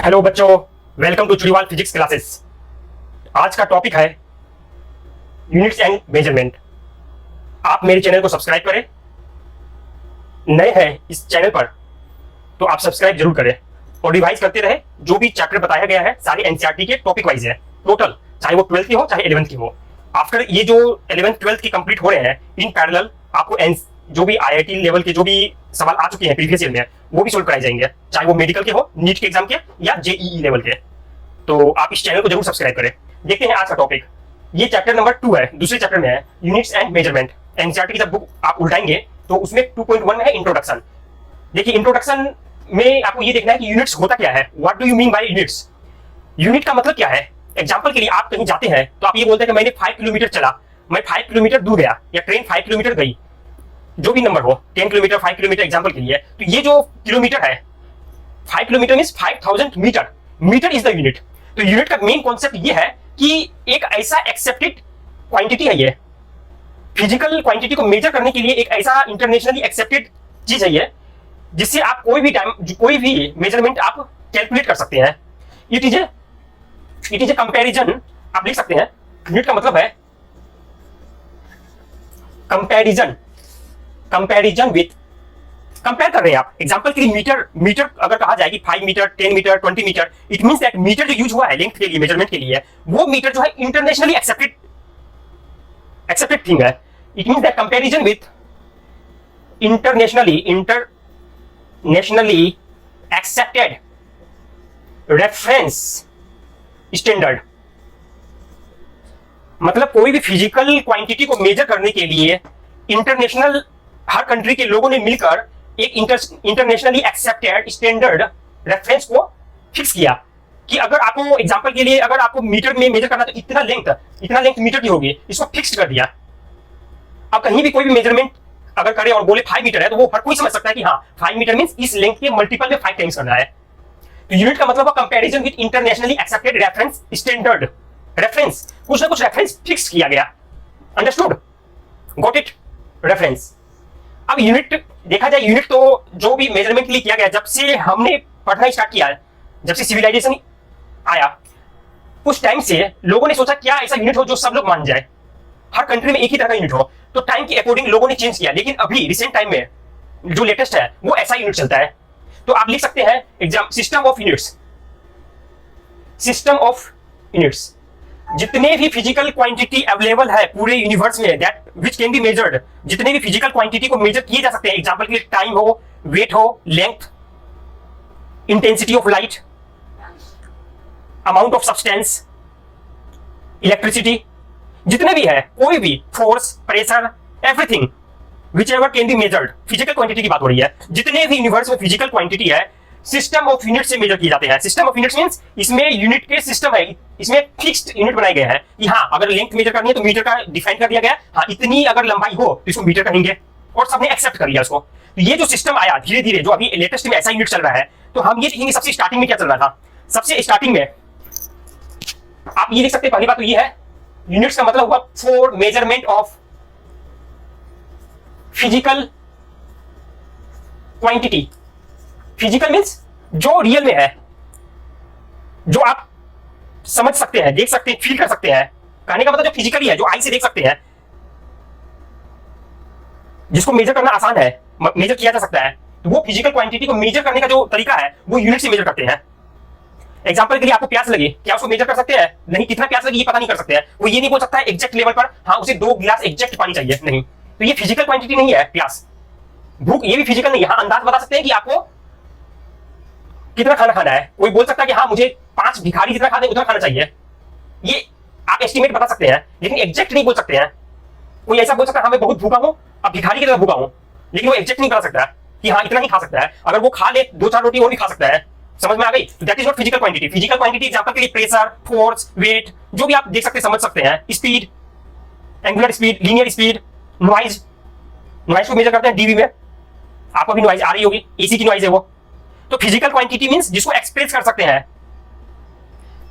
Hello बच्चों, welcome to चुड़ीवाल physics classes. आज का टॉपिक है यूनिट्स एंड मेजरमेंट। आप मेरे चैनल को सब्सक्राइब करें, नए हैं इस चैनल पर तो आप सब्सक्राइब जरूर करें और रिवाइज करते रहे। जो भी चैप्टर बताया गया है सारे एनसीईआरटी के टॉपिक वाइज है टोटल, चाहे वो 12th की हो चाहे 11th की हो। आफ्टर ये जो 11th 12th की कंप्लीट हो रहे हैं, इन पैरेलल आपको जो भी आईआईटी लेवल के जो भी सवाल आ चुके हैं प्रीवियस ईयर में, वो भी सोल्व कराए जाएंगे, चाहे वो मेडिकल के हो, नीट के एग्जाम के या जेईई लेवल के। तो आप इस चैनल को जरूर सब्सक्राइब करें। देखते हैं आज का टॉपिक। ये चैप्टर नंबर 2 है, दूसरे चैप्टर में है यूनिट्स एंड मेजरमेंट। एनसीईआरटी की जब बुक आप उल्टाएंगे तो उसमें 2.1 में है इंट्रोडक्शन। देखिए, इंट्रोडक्शन में आपको ये देखना है कि यूनिट्स होता क्या है, what do you mean by units. Unit का मतलब क्या है। एग्जाम्पल के लिए आप कहीं जाते हैं तो आप ये बोलते हैं कि मैंने 5 किलोमीटर चला, मैं 5 किलोमीटर दूर गया, या ट्रेन 5 किलोमीटर गई, जो भी नंबर हो, 10 किलोमीटर 5 किलोमीटर एग्जाम्पल के लिए। तो ये जो किलोमीटर है 5 kilometre means 5000 metre, metre is the unit. तो यूनिट का मेन कॉन्सेप्ट ये है कि एक ऐसा एक्सेप्टेड क्वांटिटी है, ये फिजिकल क्वांटिटी को मेजर करने के लिए एक ऐसा इंटरनेशनली एक्सेप्टेड चीज है ये, जिससे आप कोई भी मेजरमेंट आप कैलकुलेट कर सकते हैं। इट इज ए कंपैरिजन, आप लिख सकते हैं। यूनिट का मतलब है कंपैरिजन, कंपैरिजन विथ, कंपेयर कर रहे हैं आप। एग्जांपल के लिए मीटर अगर कहा जाए कि 5 metre 10 metre 20 metre, it means that metre जो यूज हुआ है लेंथ के लिए, मेजरमेंट के लिए, वो मीटर जो है इंटरनेशनली एक्सेप्टेड थिंग है। It means that comparison with internationally accepted reference standard. मतलब कोई भी फिजिकल क्वांटिटी को मेजर करने के लिए इंटरनेशनल, हर कंट्री के लोगों ने मिलकर एक इंटरनेशनली एक्सेप्टेड स्टैंडर्ड रेफरेंस को फिक्स किया कि अगर आपको एग्जांपल के लिए अगर आपको मीटर में मेजर करना तो इतना लेंथ मीटर की होगी, इसको फिक्स कर दिया। अब कहीं भी कोई भी मेजरमेंट अगर करे और बोले 5 मीटर है, तो वो हर कोई समझ सकता है कि हाँ 5 मीटर मींस इस लेंथ के मल्टीपल में 5 टाइम्स करना है। तो यूनिट का मतलब comparison with internationally accepted reference standard. Reference, कुछ ना कुछ रेफरेंस फिक्स किया गया। Understood, got it, reference. अब यूनिट देखा जाए, यूनिट तो जो भी मेजरमेंट के लिए किया गया, जब से हमने पढ़ना स्टार्ट किया, जब से सिविलाइजेशन आया, उस टाइम से लोगों ने सोचा क्या ऐसा यूनिट हो जो सब लोग मान जाए, हर कंट्री में एक ही तरह का यूनिट हो। तो टाइम के अकॉर्डिंग लोगों ने चेंज किया, लेकिन अभी रिसेंट टाइम में जो लेटेस्ट है वो ऐसा यूनिट चलता है। तो आप लिख सकते हैं exam system of units. System of units, जितने भी फिजिकल क्वांटिटी अवेलेबल है पूरे यूनिवर्स में, that which can be measured, जितने भी फिजिकल क्वांटिटी को मेजर किए जा सकते हैं। एग्जांपल के लिए टाइम हो, वेट हो, length, intensity of light, amount of substance, electricity, जितने भी है, कोई भी force, pressure, everything which ever can be measured, physical quantity की बात हो रही है। जितने भी यूनिवर्स में फिजिकल क्वांटिटी है, सिस्टम ऑफ यूनिट से मेजर किए जाते हैं। सिस्टम ऑफ यूनिट्स मींस इसमें यूनिट के सिस्टम है, इसमें फिक्स्ड यूनिट बनाए गए हैं कि हाँ अगर लेंथ मेजर करनी है तो मीटर का डिफाइन कर दिया गया, हाँ इतनी अगर लंबाई हो तो इसको मीटर कहेंगे, और सबने एक्सेप्ट कर लिया इसको। तो ये जो सिस्टम आया धीरे धीरे, जो अभी लेटेस्ट में ऐसा यूनिट चल रहा है, तो हम ये देखेंगे सबसे स्टार्टिंग में क्या चल रहा था। सबसे स्टार्टिंग में आप ये देख सकते हैं, पहली बात तो ये है, यूनिट्स का मतलब हुआ for measurement of physical quantity. Physical means जो रियल में है, जो आप समझ सकते हैं, देख सकते हैं, फील कर सकते हैं। कहने का मतलब जो फिजिकली है, जो आई से देख सकते हैं, जिसको मेजर करना आसान है, मेजर किया जा सकता है, तो वो फिजिकल क्वांटिटी को मेजर करने का जो तरीका है वो यूनिट से मेजर करते हैं। एग्जांपल के लिए आपको प्यास लगी, क्या उसको मेजर कर सकते हैं? नहीं। कितना प्यास लगी ये पता नहीं कर सकते हैं। वो ये नहीं बोल सकता है एग्जैक्ट लेवल पर हाँ उसे 2 गिलास एग्जैक्ट पानी चाहिए, नहीं। तो ये फिजिकल क्वांटिटी नहीं है। प्यास, भूख, ये भी फिजिकल नहीं है। हाँ अंदाज बता सकते हैं कि आपको कितना खाना खाना है। कोई बोल सकता है कि हाँ मुझे 5 भिखारी जितना खाना उतना खाना चाहिए, ये आप एस्टिमेट बता सकते हैं, लेकिन एग्जैक्ट नहीं बोल सकते हैं। कोई ऐसा बोल सकता है हाँ मैं बहुत भूखा हूं, अब भिखारी की तरह भूखा हूं, लेकिन वो एग्जैक्ट नहीं बता सकता कि हाँ इतना ही खा सकता है। अगर वो खा ले 2-4 रोटी और भी खा सकता है। समझ में आ गई? That is not physical quantity. Physical quantity example के लिए प्रेशर, फोर्स, वेट, जो भी आप देख सकते समझ सकते हैं, speed, angular speed, linear speed, noise, noise को मेजर करते हैं डीबी में। आपको भी नॉइज आ रही होगी, एसी की नॉइज है वो। तो फिजिकल क्वांटिटी मींस जिसको एक्सप्रेस कर सकते हैं।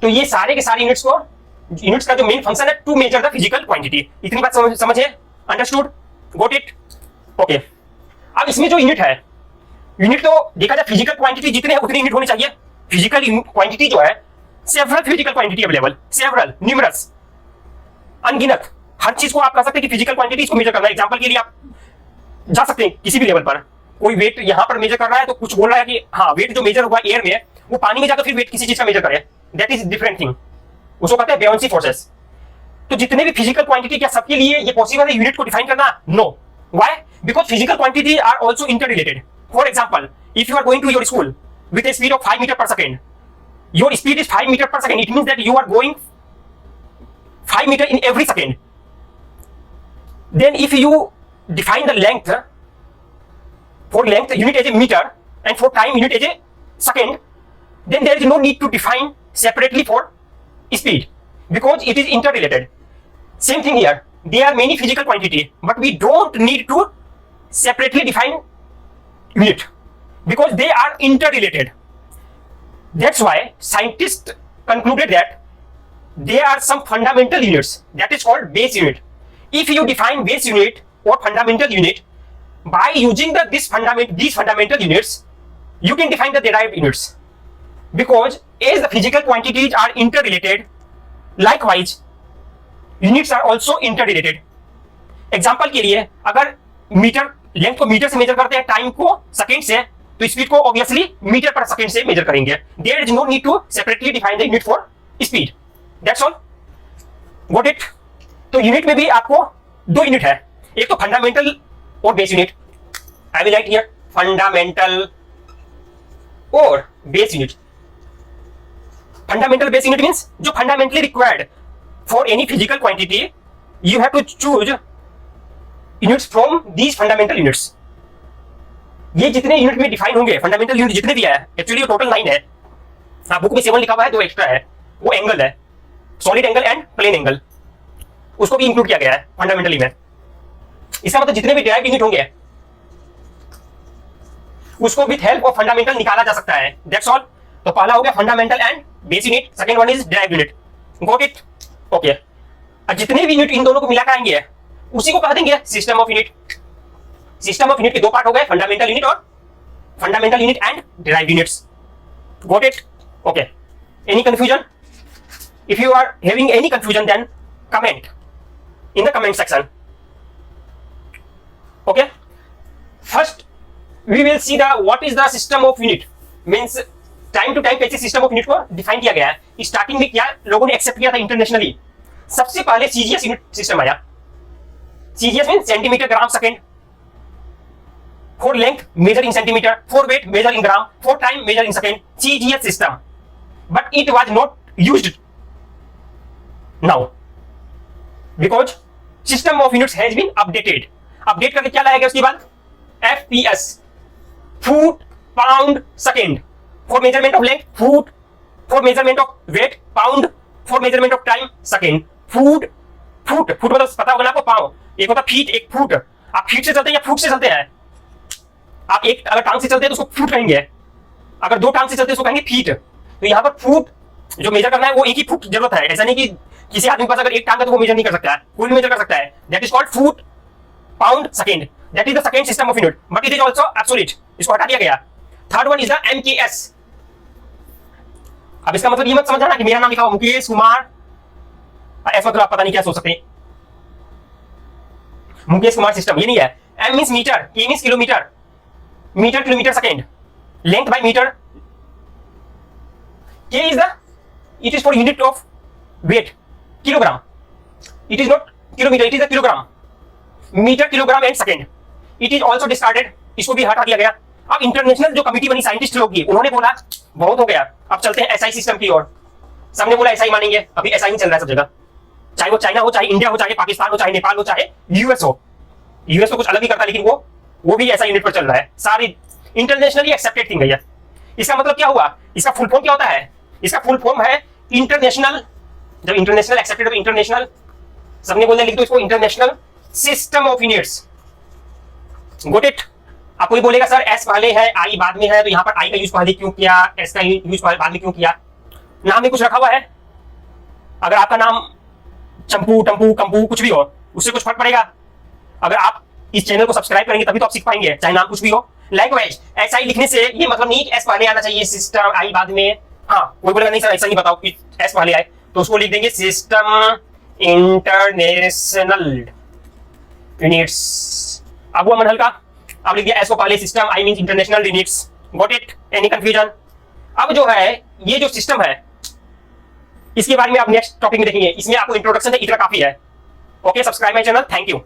तो ये सारे के सारे यूनिट्स का जो मेन फंक्शन है to measure the physical quantity. इतनी बात समझे? Understood, got it, okay. अब इसमें जो यूनिट है, यूनिट तो देखा जाए फिजिकल क्वांटिटी जितने हैं उतने यूनिट होने चाहिए, फिजिकल क्वांटिटी जो है, several physical quantity available, several, numerous, अनगिनत। हर चीज को आप कह सकते हैं कि फिजिकल क्वांटिटी इसको मेजर करना है। एग्जांपल के लिए आप जा सकते हैं किसी भी लेवल पर, कोई वेट यहां पर मेजर कर रहा है तो कुछ बोल रहा है कि हाँ वेट जो मेजर हुआ एयर में, वो पानी में जाकर फिर वेट किसी चीज का मेजर करे, दैट इज डिफरेंट थिंग, उसको कहते हैं बेयोंसी फोर्सेस। तो जितने भी फिजिकल क्वांटिटी, क्या सबके लिए ये पॉसिबल है यूनिट को डिफाइन करना? No. Why? Because physical quantity are also interrelated. For example, if you are going to your school with a speed of 5 metre per second, your speed is 5 meter per second, it means that you are going 5 meter in every second. Then if you define the length, for length unit as a meter and for time unit as a second, then there is no need to define separately for speed because it is interrelated. Same thing here, there are many physical quantity but we don't need to separately define unit because they are interrelated. That's why scientists concluded that there are some fundamental units that is called base unit. If you define base unit or fundamental unit by using these fundamental units, you can define the derived units. Because as the physical quantities are interrelated, likewise units are also interrelated. Example के लिए अगर metre length को metre से measure करते हैं, time को second से, तो स्पीड को ऑब्वियसली मीटर पर सेकंड से मेजर करेंगे। There is no need to separately define the unit for speed. That's all. Got it? तो यूनिट में भी आपको दो यूनिट है, एक तो फंडामेंटल और base unit. I will write here fundamental और base unit. Fundamental base unit means जो fundamentally required for any physical quantity, you have to choose units from these fundamental units. ये जितने यूनिट में define होंगे, fundamental unit जितने भी है, actually total 9 है। हाँ, बुक में 7 लिखा हुआ है, 2 एक्स्ट्रा है। वो एंगल है, solid angle and plane angle, उसको भी इंक्लूड किया गया है फंडामेंटली में। इसका मतलब जितने भी डिराइव्ड यूनिट होंगे उसको विद हेल्प ऑफ फंडामेंटल निकाला जा सकता है। That's all. तो पहला हो गया fundamental and base unit, second one is derived unit. Got it? Okay. अब जितने भी यूनिट इन दोनों को मिलाकर आएंगे उसी को कह देंगे system of unit. System of unit के दो पार्ट हो गए, फंडामेंटल यूनिट और fundamental unit and derived units. Got it? Okay. Any confusion? If you are having any confusion then comment in the comment section. Okay. First we will see the what is the system of unit. Means time to time कैसे system of unit को define किया गया है। Starting में क्या लोगों ने accept किया था इंटरनेशनली, सबसे पहले सीजीएस यूनिट सिस्टम आया। CGS means centimetre gram second. For length, measure in centimeter. For weight, measure in gram. For time, measure in second. CGS system. But it was not used now. Because system of units has been updated. Update करके क्या लाया गया उसके बाद? FPS. Foot, pound, second. For measurement of length, foot. For measurement of weight, pound. For measurement of time, second. Foot. Foot मतलब पता होगा ना आपको, पाँव। एक होता फीट, एक फुट। आप फीट से चलते हैं या फुट से चलते हैं? आप एक अगर टांग से चलते हैं तो उसको फुट कहेंगे, अगर दो टांग से चलते हैं उसको कहेंगे फीट। तो यहाँ पर फुट जो मेजर करना है वो एक ही फुट जरूरत है। ऐसा नहीं कि किसी आदमी के पास अगर एक टांग है तो वो मेजर नहीं कर सकता है, कोई भी मेजर कर सकता है। That is called foot, pound, second. That is the second system of unit, but it is also absolute, इसको हटा दिया गया। Third one is the MKS. अब इसका मतलब ये मत समझना कि मेरा नाम लिखा हुआ मुकेश कुमार, ऐसा मतलब आप पता नहीं क्या सोच सकते हैं, मुकेश कुमार सिस्टम, ये नहीं है। M means metre, K means kilometre, metre kilometre second, length by metre. K is the, it is for unit of weight, kilogram. It is not kilometer, it is a kilogram. Metre, kilogram and second. It is also discarded, इसको भी हटा दिया गया। अब international जो committee बनी scientist लोग की, उन्होंने बोला बहुत हो गया, अब चलते हैं एसआई सिस्टम की ओर। सबने बोला एसआई मानेंगे, अभी एसआई चल रहा है सब जगह, चाहे वो चाइना हो, चाहे इंडिया हो, चाहे पाकिस्तान हो, चाहे नेपाल हो, चाहे यूएस हो। यूएस तो कुछ अलग ही करता है, लेकिन वो भी ऐसा यूनिट पर चल रहा है। सारी इंटरनेशनली एक्सेप्टेड थिंग है। इसका मतलब क्या हुआ, इसका फुल फॉर्म क्या होता है? इसका फुल फॉर्म है इंटरनेशनल। जब इंटरनेशनल एक्सेप्टेड हो, इंटरनेशनल सबने बोलने लिख दो इसको, international system of units. Got it? आप कोई बोलेगा सर एस पहले है आई बाद में है, तो यहाँ पर आई का यूज पहले क्यों किया, एस का यूज बाद में क्यों किया? नाम में कुछ रखा हुआ है। अगर आपका नाम चंपू, टम्पू, कंपू कुछ भी हो, उससे कुछ फर्क पड़ेगा? अगर आप इस चैनल को सब्सक्राइब करेंगे तभी तो आप सीख पाएंगे, चाहे नाम कुछ भी हो। लाइकवाइज एस आई लिखने से ये मतलब नहीं कि एस पहले आना चाहिए, सिस्टम आई बाद में, हाँ, कोई बोलेगा नहीं सर ऐसा नहीं बताओ कि एस पहले आए, तो उसको लिख देंगे सिस्टम इंटरनेशनल यूनिट्स। अब हुआ मन हल्का, अब लिख दिया एस को पहले, system I mean international units. Got it? Any confusion? अब जो है ये जो सिस्टम है इसके बारे में आप नेक्स्ट टॉपिक में देखेंगे, इसमें आपको इंट्रोडक्शन है, इतना काफी है। Okay, subscribe my channel, thank you.